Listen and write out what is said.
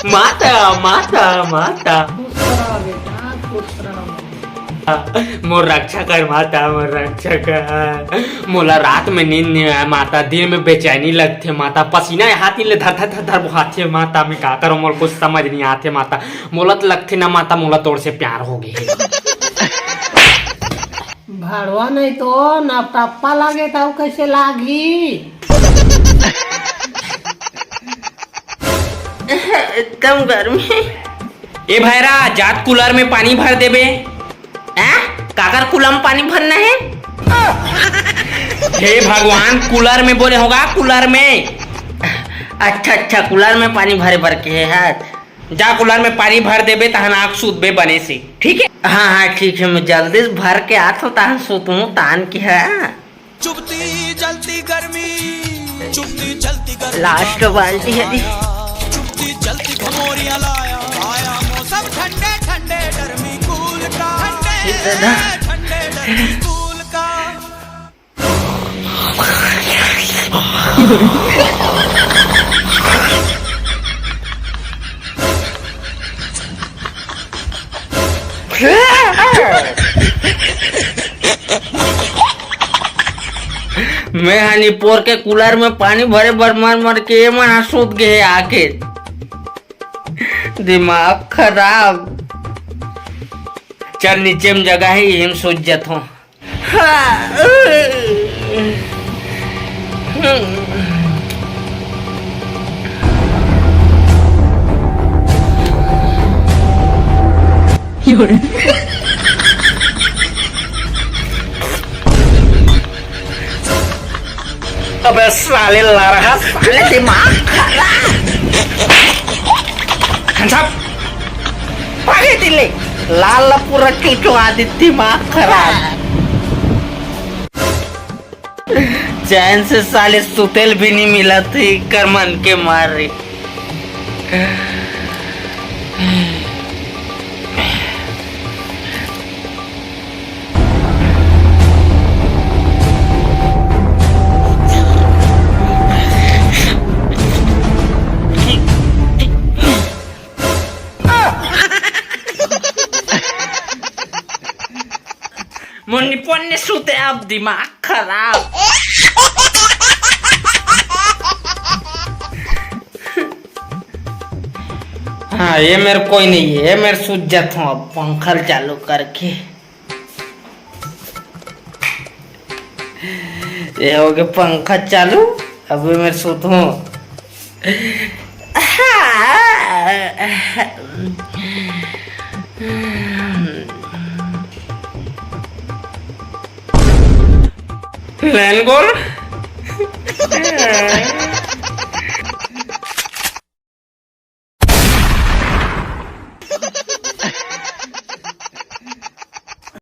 माता माता माता मोर रक्षा कर माता, मोर रक्षा कर। मोला रात में नींद नहीं आया माता, दिन में बेचैनी लगथे माता, पसीना हाथी ले धर धर धर बहाथे माता। मैं का करूं, मोला कुछ समझ नहीं आते माता। मोला तो लगथे ना माता, मोला तोड़ से प्यार हो गए। भड़वा नहीं तो ना टप्पा लागे तो कैसे लागी? एकदम गर्मी। ए भैरा जात कूलर में पानी भर देबे। काकर कूलर में पानी भरना है? हे भगवान, कूलर में बोले होगा, कूलर में। अच्छा अच्छा, कूलर में पानी भरे भर के है हाथ। जा कूलर में पानी भर देबे तहन आँख सूतबे बने से, ठीक है? हाँ हाँ ठीक है, मैं जल्दी से भर के आता हूँ तहन सूतूं तान की है। चुपती जलती गर्मी, चुपती जलती गर्मी, लास्ट बाल्टी है दी। चुपती जलती घमोरियां लाया, आया मौसम ठंडे ठंडे गर्मी कूल का, ठंडे गर्मी कूल का। मैं हनीपुर के कूलर में पानी भरे भर मर मर के मन सूत गए आके। दिमाग खराब। चल नीचे में जगह है, यही में सोच जाता हूँ। अबे साले ला रहा, साले दिमाग खराब। भागे दिले लाल पूरा चुचुआ दी, दिमाग खराब। चैन से साले सुतेल भी नहीं मिला थी, कर मन के मार रही। मुन्नी पन्ने सूते, अब दिमाग खराब। हाँ ये मेरे कोई नहीं है, मेरे सूझ जाता हूँ अब पंखा चालू करके। ये हो गया पंखा चालू, अब मैं सूत हूँ। Lenggol.